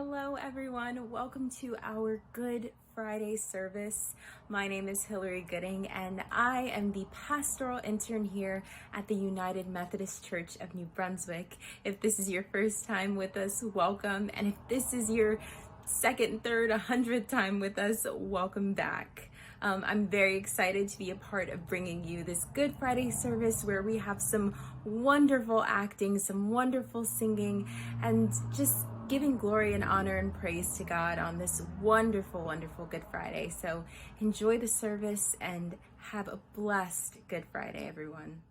Hello everyone, welcome to our Good Friday service. My name is Hillary Gooding and I am the pastoral intern here at the United Methodist Church of New Brunswick. If this is your first time with us, welcome. And if this is your second, third, 100th time with us, welcome back. I'm very excited to be a part of bringing you this Good Friday service where we have some wonderful acting, some wonderful singing, and just giving glory and honor and praise to God on this wonderful, wonderful Good Friday. So enjoy the service and have a blessed Good Friday, everyone.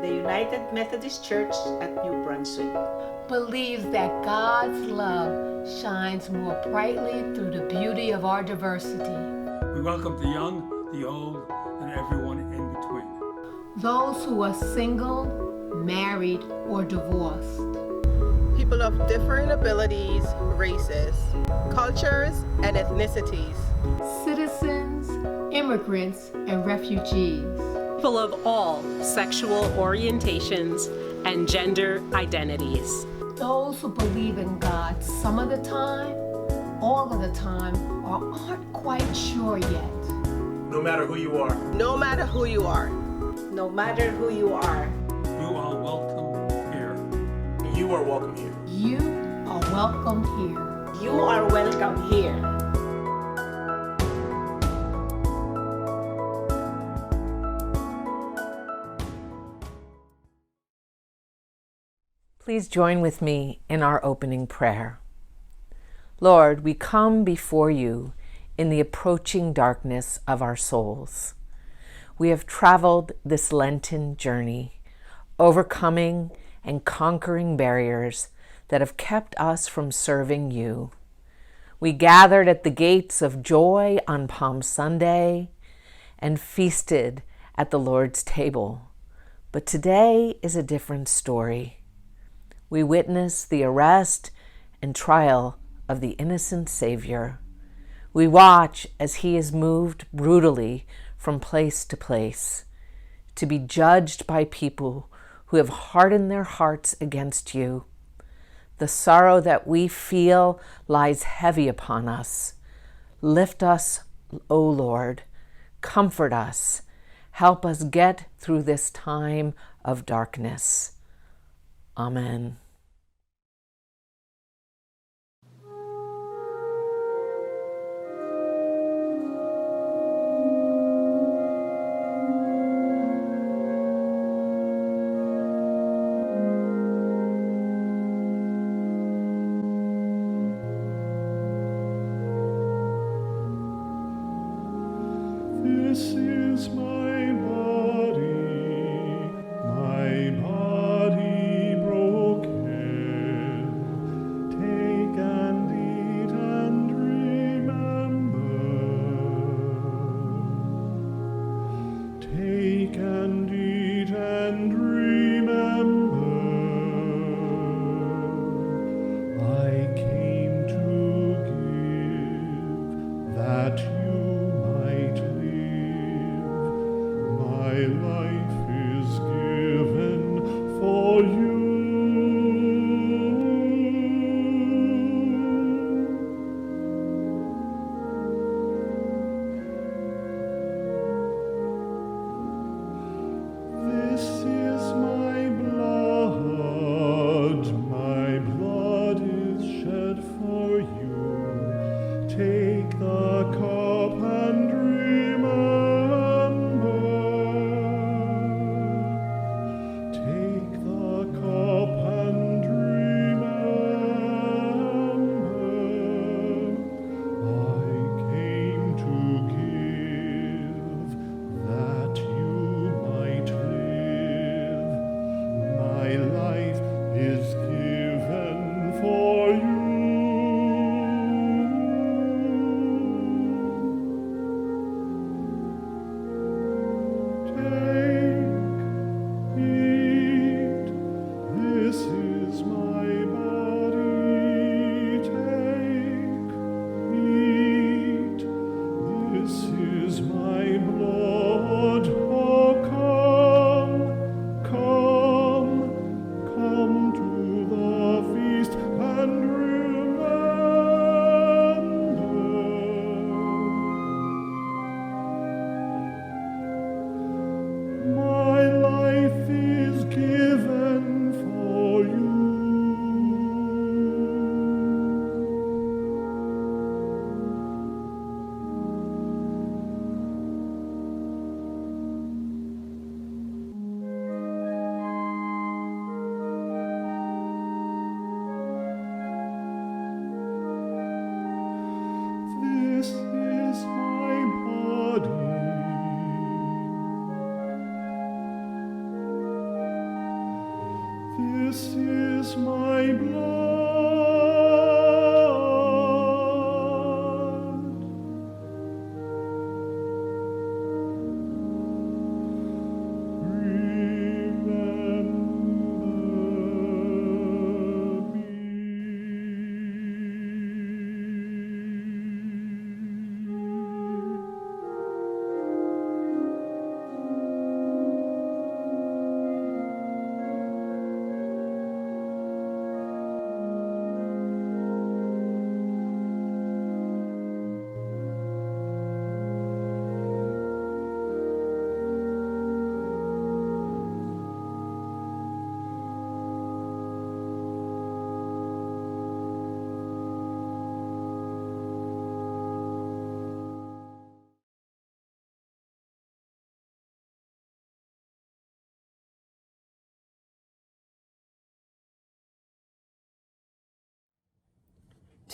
The United Methodist Church at New Brunswick believes that God's love shines more brightly through the beauty of our diversity. We welcome the young, the old, and everyone in between. Those who are single, married, or divorced. People of different abilities, races, cultures, and ethnicities. Citizens, immigrants, and refugees. People of all sexual orientations and gender identities. Those who believe in God some of the time, all of the time, or aren't quite sure yet. No matter who you are. No matter who you are. No matter who you are. You are welcome here. You are welcome here. You are welcome here. You are welcome here. Please join with me in our opening prayer. Lord, we come before you in the approaching darkness of our souls. We have traveled this Lenten journey, overcoming and conquering barriers that have kept us from serving you. We gathered at the gates of joy on Palm Sunday and feasted at the Lord's table. But today is a different story. We witness the arrest and trial of the innocent Savior. We watch as he is moved brutally from place to place, to be judged by people who have hardened their hearts against you. The sorrow that we feel lies heavy upon us. Lift us, O Lord. Comfort us. Help us get through this time of darkness. Amen. This is my body broken. Take and eat and remember. Take and eat and remember. I came to give that you might live.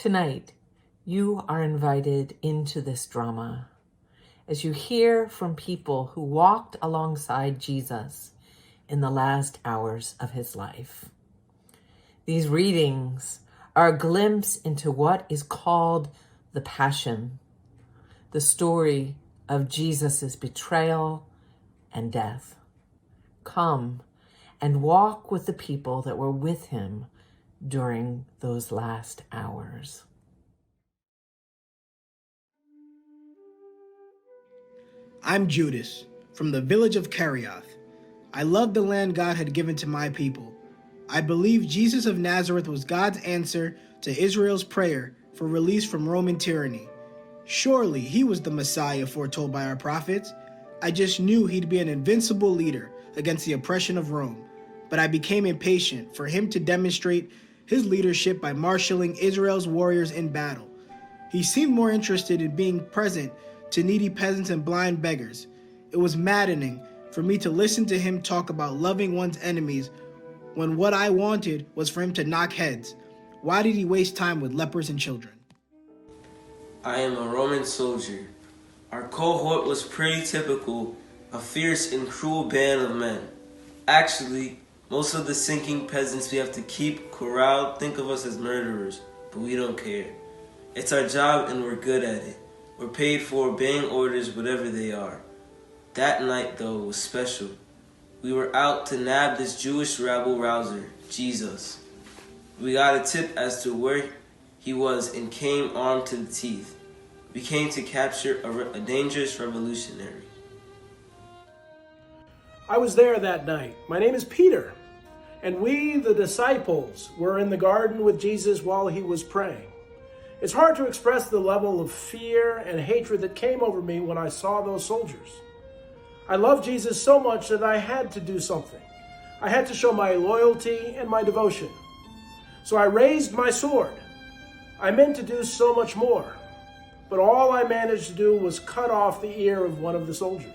Tonight, you are invited into this drama as you hear from people who walked alongside Jesus in the last hours of his life. These readings are a glimpse into what is called the Passion, the story of Jesus' betrayal and death. Come and walk with the people that were with him during those last hours. I'm Judas, from the village of Kerioth. I love the land God had given to my people. I believe Jesus of Nazareth was God's answer to Israel's prayer for release from Roman tyranny. Surely he was the Messiah foretold by our prophets. I just knew he'd be an invincible leader against the oppression of Rome, but I became impatient for him to demonstrate his leadership by marshaling Israel's warriors in battle. He seemed more interested in being present to needy peasants and blind beggars. It was maddening for me to listen to him talk about loving one's enemies when what I wanted was for him to knock heads. Why did he waste time with lepers and children? I am a Roman soldier. Our cohort was pretty typical, a fierce and cruel band of men. Actually, most of the sinking peasants we have to keep corralled think of us as murderers, but we don't care. It's our job and we're good at it. We're paid for obeying orders, whatever they are. That night, though, was special. We were out to nab this Jewish rabble-rouser, Jesus. We got a tip as to where he was and came armed to the teeth. We came to capture a dangerous revolutionary. I was there that night. My name is Peter, and we, the disciples, were in the garden with Jesus while he was praying. It's hard to express the level of fear and hatred that came over me when I saw those soldiers. I loved Jesus so much that I had to do something. I had to show my loyalty and my devotion. So I raised my sword. I meant to do so much more, but all I managed to do was cut off the ear of one of the soldiers.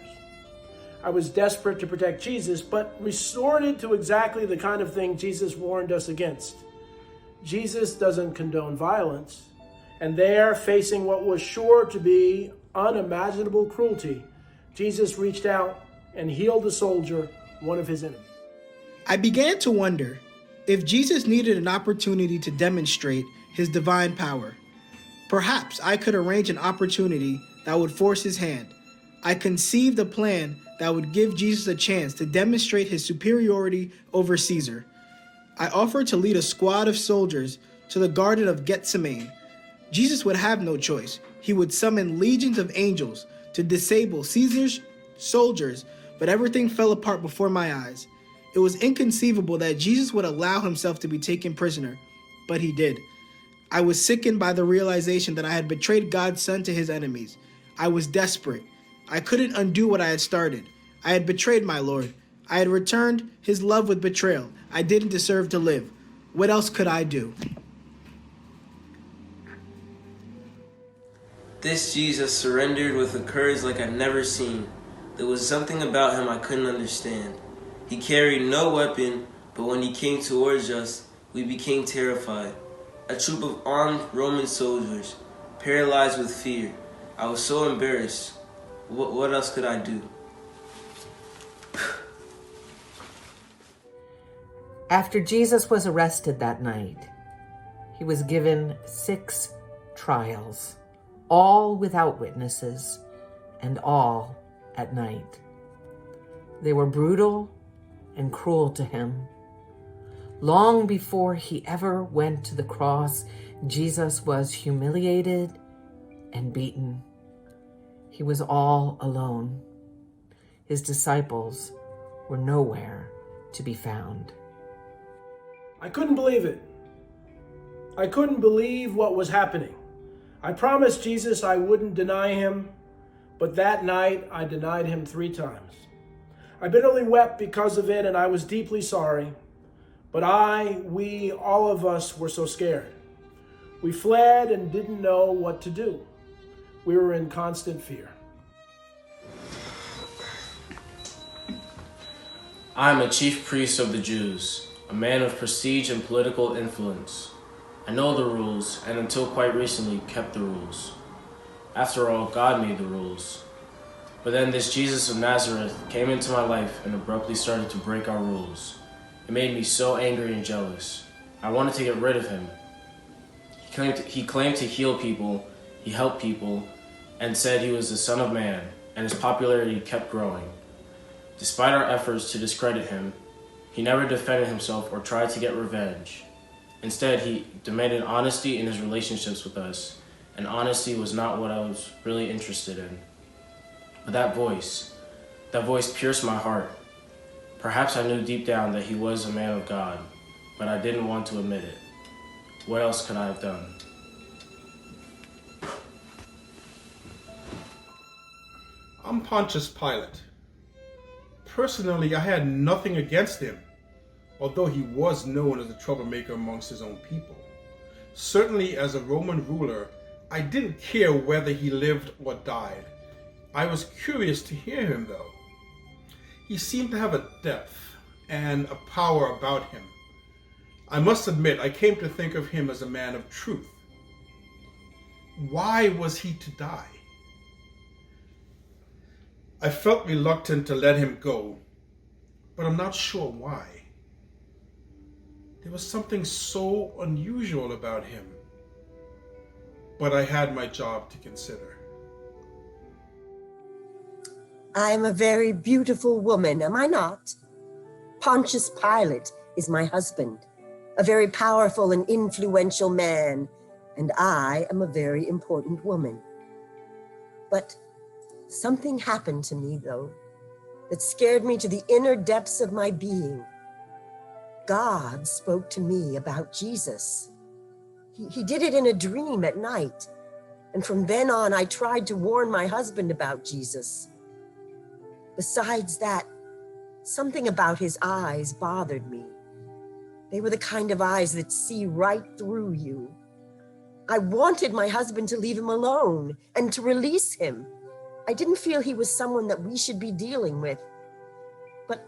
I was desperate to protect Jesus, but resorted to exactly the kind of thing Jesus warned us against. Jesus doesn't condone violence, and there, facing what was sure to be unimaginable cruelty, Jesus reached out and healed a soldier, one of his enemies. I began to wonder if Jesus needed an opportunity to demonstrate his divine power. Perhaps I could arrange an opportunity that would force his hand. I conceived a plan that would give Jesus a chance to demonstrate his superiority over Caesar. I offered to lead a squad of soldiers to the Garden of Gethsemane. Jesus would have no choice. He would summon legions of angels to disable Caesar's soldiers, but everything fell apart before my eyes. It was inconceivable that Jesus would allow himself to be taken prisoner, but he did. I was sickened by the realization that I had betrayed God's Son to his enemies. I was desperate. I couldn't undo what I had started. I had betrayed my Lord. I had returned his love with betrayal. I didn't deserve to live. What else could I do? This Jesus surrendered with a courage like I'd never seen. There was something about him I couldn't understand. He carried no weapon, but when he came towards us, we became terrified. A troop of armed Roman soldiers, paralyzed with fear. I was so embarrassed. What else could I do? After Jesus was arrested that night, he was given 6 trials, all without witnesses, and all at night. They were brutal and cruel to him. Long before he ever went to the cross, Jesus was humiliated and beaten. He was all alone. His disciples were nowhere to be found. I couldn't believe it. I couldn't believe what was happening. I promised Jesus I wouldn't deny him, but that night I denied him 3 times. I bitterly wept because of it, and I was deeply sorry. But we, all of us were so scared. We fled and didn't know what to do. We were in constant fear. I am a chief priest of the Jews, a man of prestige and political influence. I know the rules, and until quite recently kept the rules. After all, God made the rules. But then this Jesus of Nazareth came into my life and abruptly started to break our rules. It made me so angry and jealous. I wanted to get rid of him. He claimed to heal people, he helped people, and said he was the Son of Man, and his popularity kept growing. Despite our efforts to discredit him, he never defended himself or tried to get revenge. Instead, he demanded honesty in his relationships with us, and honesty was not what I was really interested in. But that voice pierced my heart. Perhaps I knew deep down that he was a man of God, but I didn't want to admit it. What else could I have done? I'm Pontius Pilate. Personally, I had nothing against him, although he was known as a troublemaker amongst his own people. Certainly, as a Roman ruler, I didn't care whether he lived or died. I was curious to hear him, though. He seemed to have a depth and a power about him. I must admit, I came to think of him as a man of truth. Why was he to die? I felt reluctant to let him go, but I'm not sure why. There was something so unusual about him, but I had my job to consider. I am a very beautiful woman, am I not? Pontius Pilate is my husband, a very powerful and influential man, and I am a very important woman. But something happened to me, though, that scared me to the inner depths of my being. God spoke to me about Jesus. He did it in a dream at night, and from then on, I tried to warn my husband about Jesus. Besides that, something about his eyes bothered me. They were the kind of eyes that see right through you. I wanted my husband to leave him alone and to release him. I didn't feel he was someone that we should be dealing with. But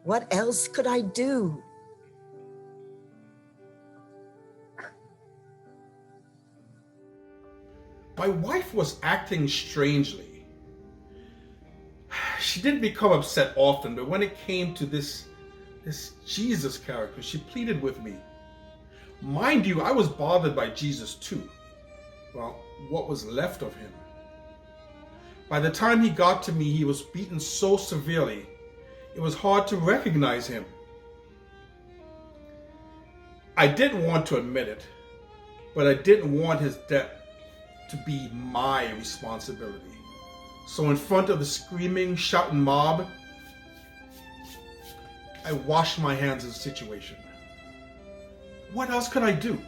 what else could I do? My wife was acting strangely. She didn't become upset often, but when it came to this Jesus character, she pleaded with me. Mind you, I was bothered by Jesus too. Well, what was left of him. By the time he got to me, he was beaten so severely, it was hard to recognize him. I didn't want to admit it, but I didn't want his death to be my responsibility. So in front of the screaming, shouting mob, I washed my hands of the situation. What else could I do?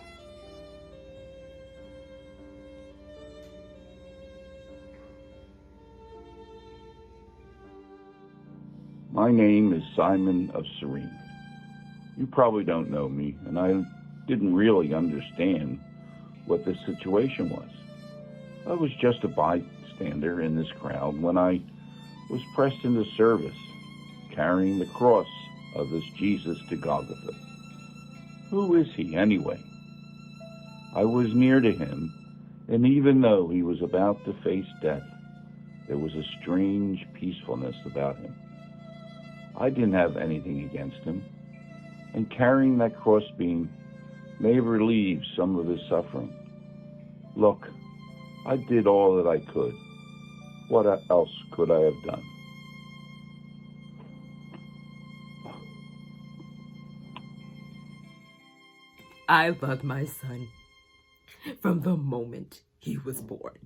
My name is Simon of Cyrene. You probably don't know me, and I didn't really understand what the situation was. I was just a bystander in this crowd when I was pressed into service, carrying the cross of this Jesus to Golgotha. Who is he anyway? I was near to him, and even though he was about to face death, there was a strange peacefulness about him. I didn't have anything against him, and carrying that crossbeam may relieve some of his suffering. Look, I did all that I could. What else could I have done? I loved my son from the moment he was born.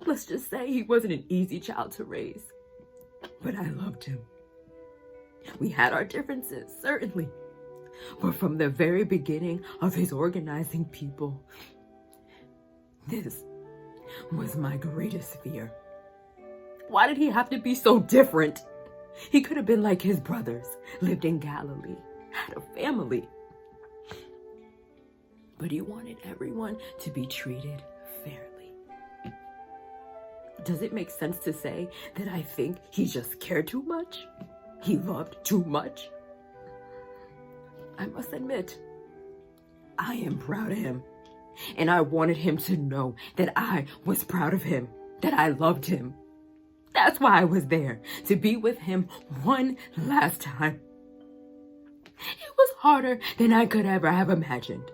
Let's just say he wasn't an easy child to raise, but I loved him. We had our differences, certainly, but from the very beginning of his organizing people, this was my greatest fear. Why did he have to be so different? He could have been like his brothers, lived in Galilee, had a family. But he wanted everyone to be treated fairly. Does it make sense to say that I think he just cared too much? He loved too much? I must admit, I am proud of him. And I wanted him to know that I was proud of him, that I loved him. That's why I was there, to be with him one last time. It was harder than I could ever have imagined.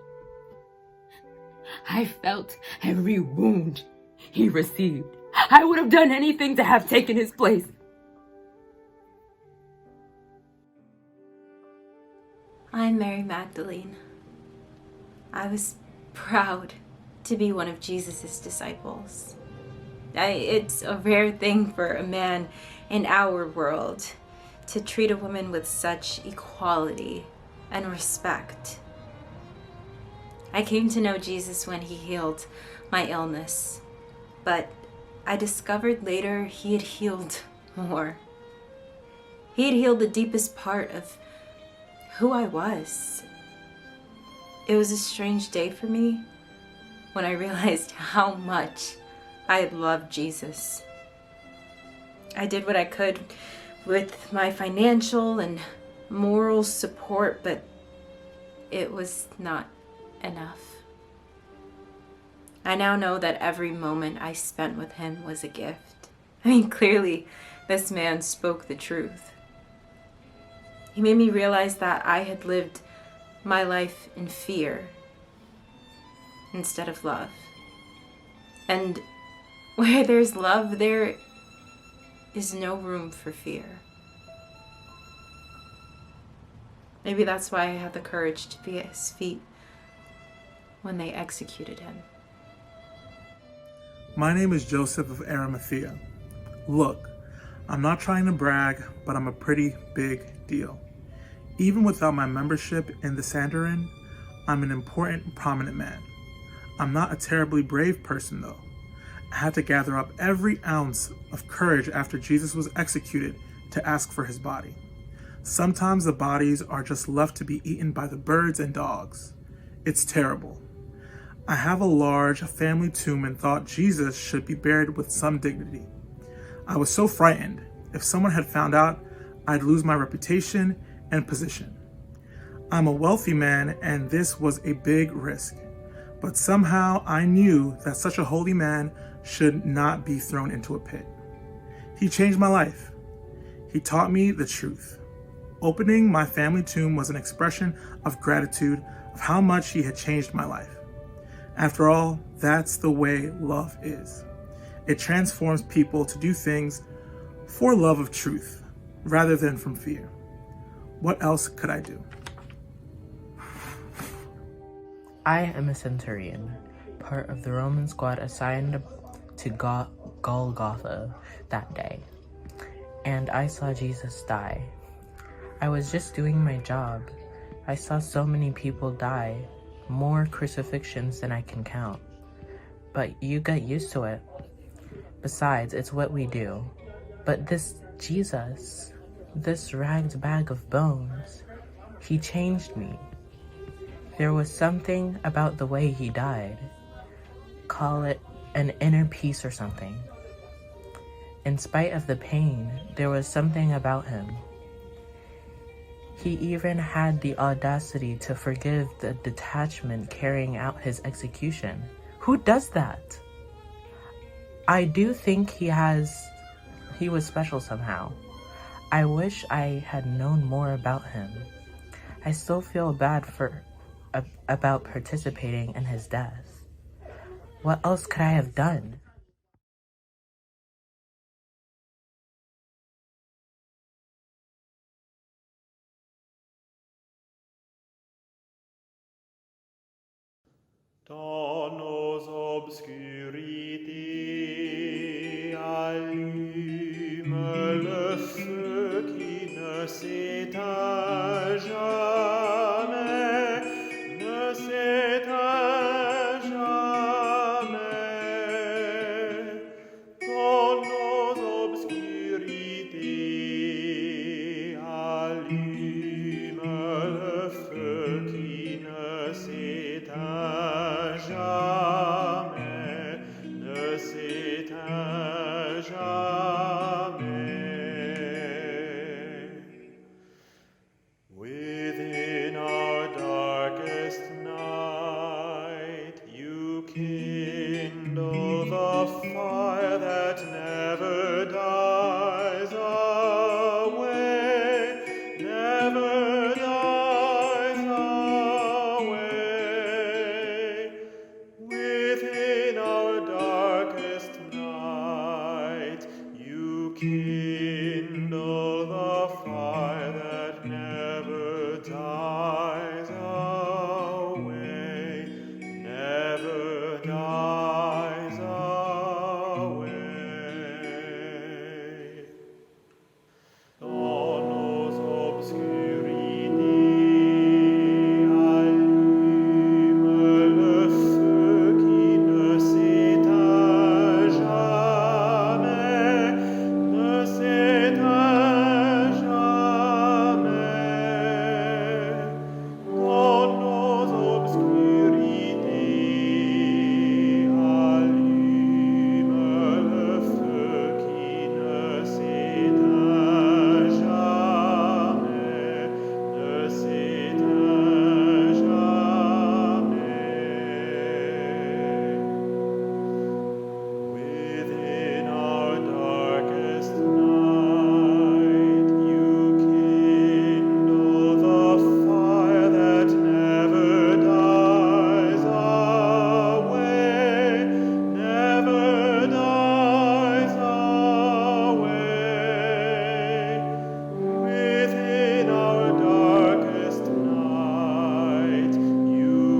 I felt every wound he received. I would have done anything to have taken his place. I'm Mary Magdalene. I was proud to be one of Jesus' disciples. It's a rare thing for a man in our world to treat a woman with such equality and respect. I came to know Jesus when he healed my illness, but I discovered later he had healed more. He had healed the deepest part of who I was. It was a strange day for me when I realized how much I had loved Jesus. I did what I could with my financial and moral support, but it was not enough. I now know that every moment I spent with him was a gift. I mean, clearly, this man spoke the truth. He made me realize that I had lived my life in fear instead of love. And where there's love, there is no room for fear. Maybe that's why I had the courage to be at his feet when they executed him. My name is Joseph of Arimathea. Look, I'm not trying to brag, but I'm a pretty big deal. Even without my membership in the Sanhedrin, I'm an important, prominent man. I'm not a terribly brave person, though. I had to gather up every ounce of courage after Jesus was executed to ask for his body. Sometimes the bodies are just left to be eaten by the birds and dogs. It's terrible. I have a large family tomb and thought Jesus should be buried with some dignity. I was so frightened. If someone had found out, I'd lose my reputation and position. I'm a wealthy man, and this was a big risk. But somehow I knew that such a holy man should not be thrown into a pit. He changed my life. He taught me the truth. Opening my family tomb was an expression of gratitude of how much he had changed my life. After all, that's the way love is. It transforms people to do things for love of truth rather than from fear. What else could I do? I am a centurion, part of the Roman squad assigned to Golgotha that day, and I saw Jesus die. I was just doing my job. I saw so many people die, more crucifixions than I can count. But you get used to it. Besides, it's what we do. But this Jesus, this ragged bag of bones, he changed me. There was something about the way he died. Call it an inner peace or something. In spite of the pain, there was something about him. He even had the audacity to forgive the detachment carrying out his execution. Who does that? I do think he was special somehow. I wish I had known more about him. I still feel bad about participating in his death. What else could I have done? Donos obscurité allume le feu qui ne s'éteint jamais, ne s'éteint jamais. Donos obscurité allume le feu qui ne s'éteint jamais, ne s'éteint kindle the fire that never dies away, never dies away. Donos obscuriti allume le feu qui ne s'éteint jamais, ne s'éteint jamais. Donos obscuriti allume le feu qui ne s'éteint jamais, ne s'éteint jamais. Within our darkest night, you kindle the fire that never dies away, never dies away. Within our darkest night, you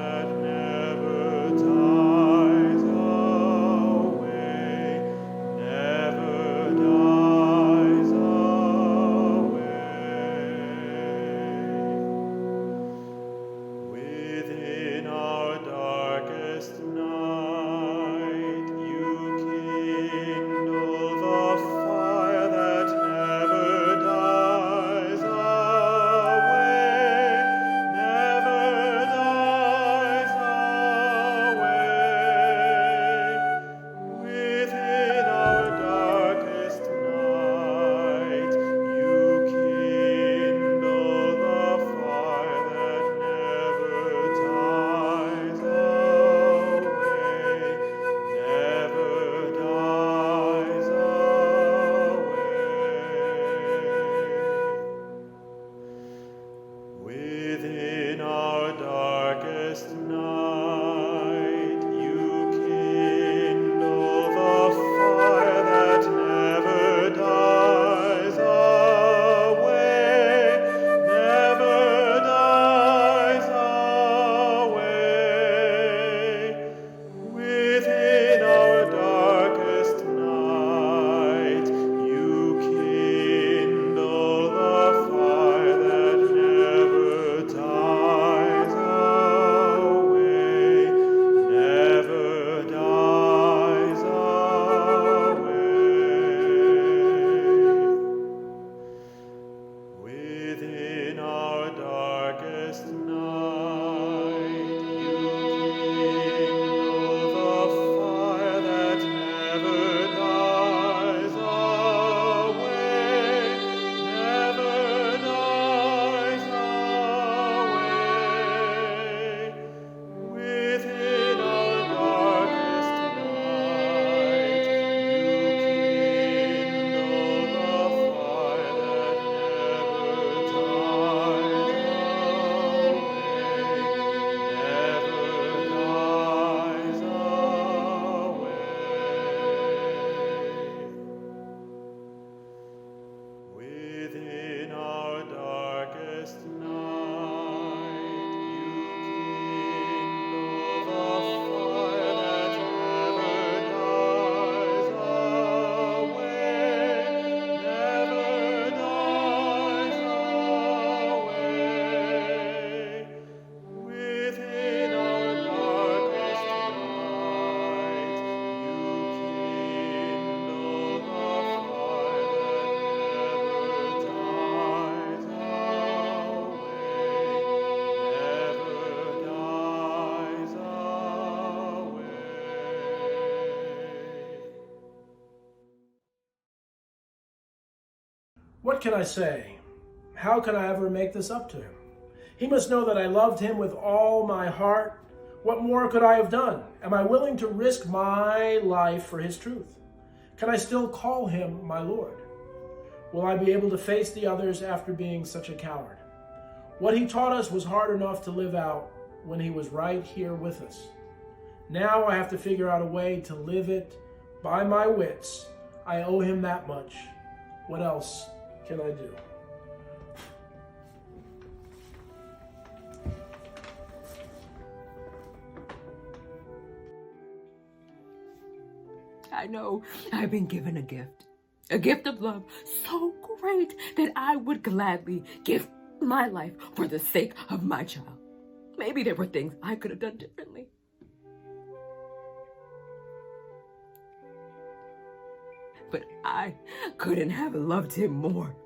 kindle the fire that never dies away, never dies away. Within our darkest night, you kindle the fire that never dies away, never dies away. Within our darkest night, you kindle the fire that never dies away, never dies away. Within our darkest night, you kindle the fire that never dies away, never dies away. Within our darkest night, you kindle the fire that never dies away, never dies away. Within our darkest night, you kindle the fire that never dies away, never dies away. Within our darkest night, you kindle the fire that never dies What can I say? How can I ever make this up to him? He must know that I loved him with all my heart. What more could I have done? Am I willing to risk my life for his truth? Can I still call him my Lord? Will I be able to face the others after being such a coward? What he taught us was hard enough to live out when he was right here with us. Now I have to figure out a way to live it by my wits. I owe him that much. What else can I do? I know I've been given a gift of love so great that I would gladly give my life for the sake of my child. Maybe there were things I could have done differently. But I couldn't have loved him more.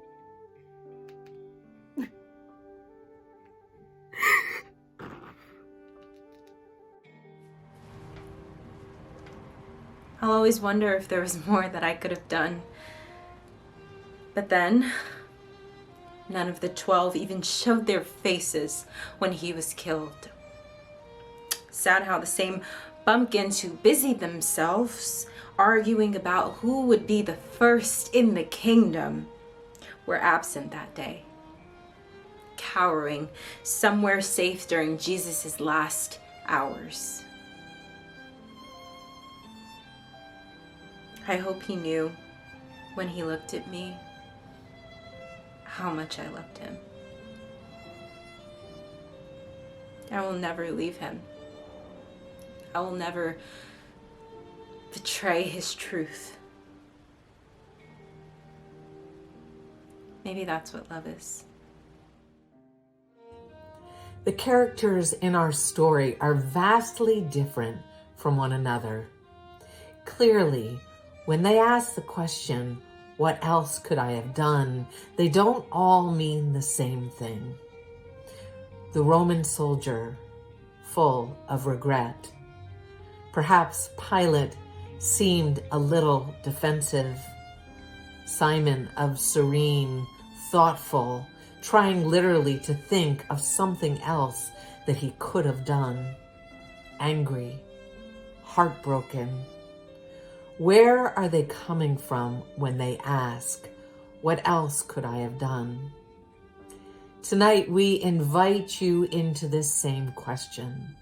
I'll always wonder if there was more that I could have done. But then, none of the 12 even showed their faces when he was killed. Sad how the same bumpkins who busied themselves arguing about who would be the first in the kingdom were absent that day, cowering somewhere safe during Jesus' last hours. I hope he knew when he looked at me how much I loved him. I will never leave him. I will never betray his truth. Maybe that's what love is. The characters in our story are vastly different from one another. Clearly, when they ask the question, what else could I have done? They don't all mean the same thing. The Roman soldier, full of regret. Perhaps Pilate seemed a little defensive. Simon of Cyrene, thoughtful, trying literally to think of something else that he could have done. Angry, heartbroken. Where are they coming from when they ask, what else could I have done? Tonight, we invite you into this same question.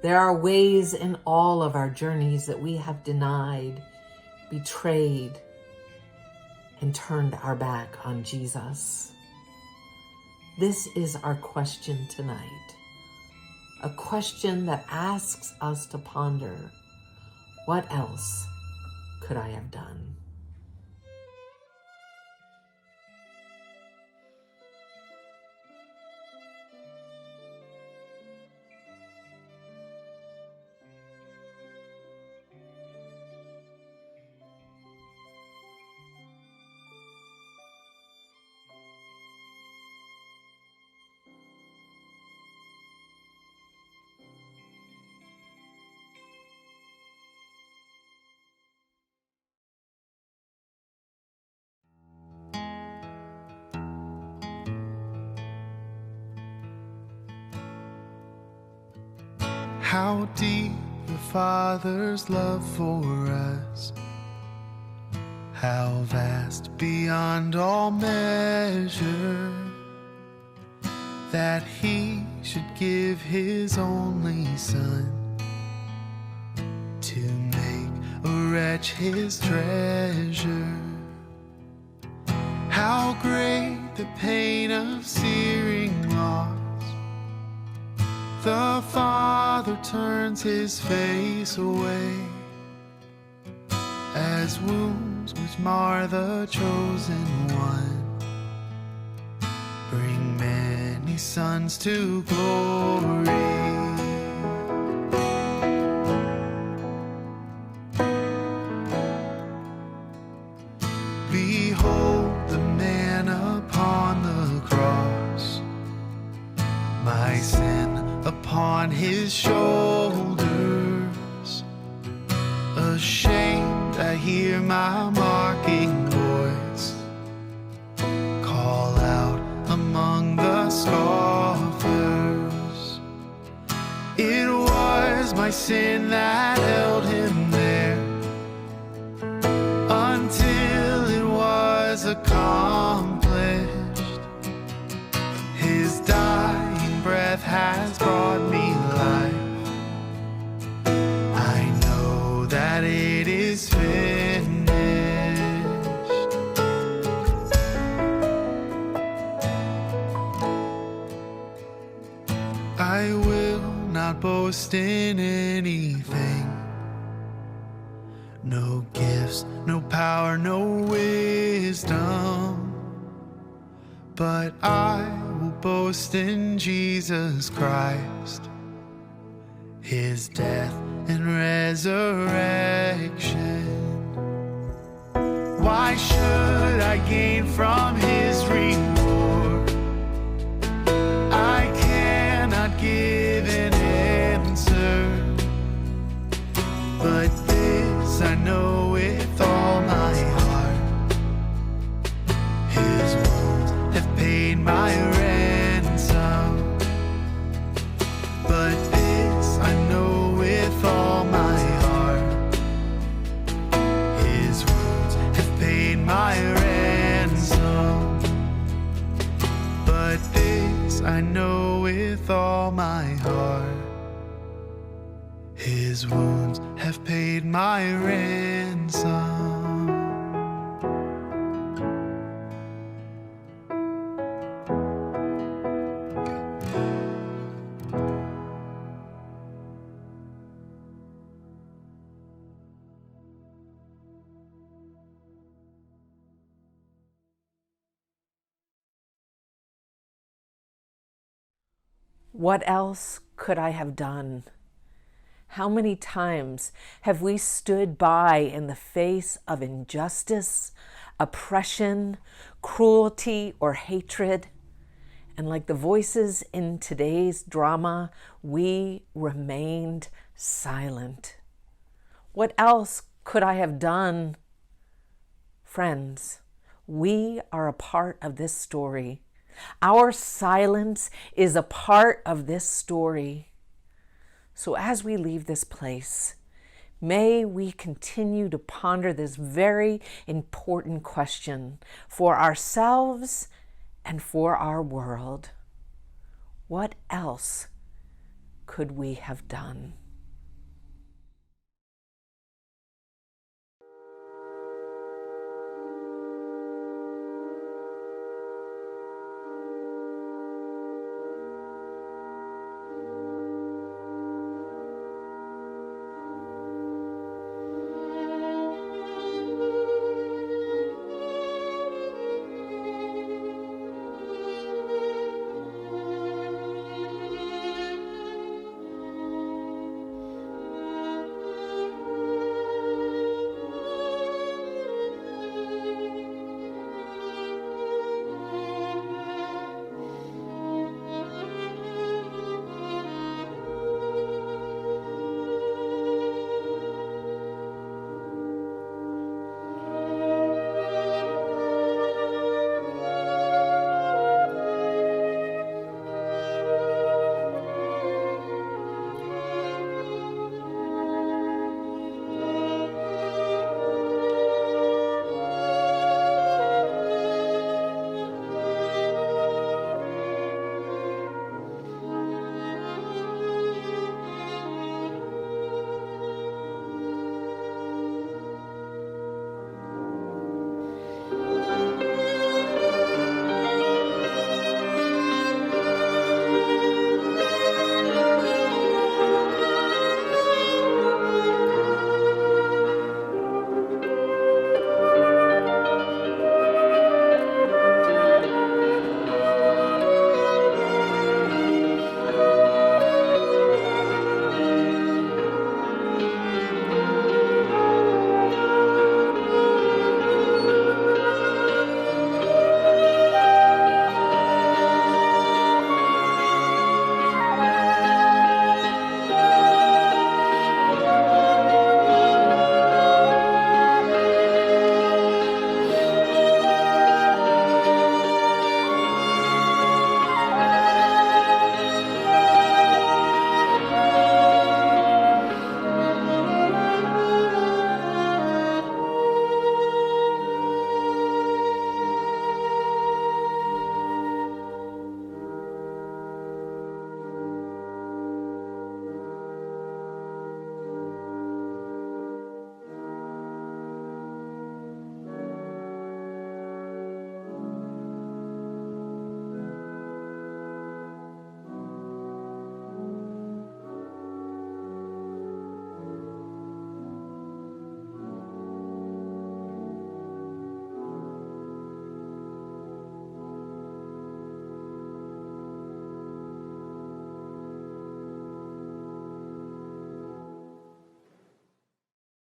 There are ways in all of our journeys that we have denied, betrayed, and turned our back on Jesus. This is our question tonight. A question that asks us to ponder, what else could I have done? How deep the Father's love for us, how vast beyond all measure, that He should give His only Son to make a wretch His treasure. How great the pain of searing loss, the Father turns His face away, as wounds which mar the chosen one bring many sons to glory. Behold the man upon the cross, my sin upon His shoulders. Ashamed, I hear my mocking voice call out among the scoffers. It was my sin that held Him there until it was accomplished. His dying breath has brought me life. boast in anything. No gifts, no power, no wisdom. But I will boast in Jesus Christ, his death and resurrection. Why should I gain from his reward? I cannot give an answer, but this I know with all my heart: his wounds have paid my ransom. But this I know with all my heart: his wounds have paid my ransom. But this I know with all my heart: his wounds have paid my ransom. What else could I have done? How many times have we stood by in the face of injustice, oppression, cruelty, or hatred? And like the voices in today's drama, we remained silent. What else could I have done? Friends, we are a part of this story. Our silence is a part of this story. So as we leave this place, may we continue to ponder this very important question for ourselves and for our world. What else could we have done?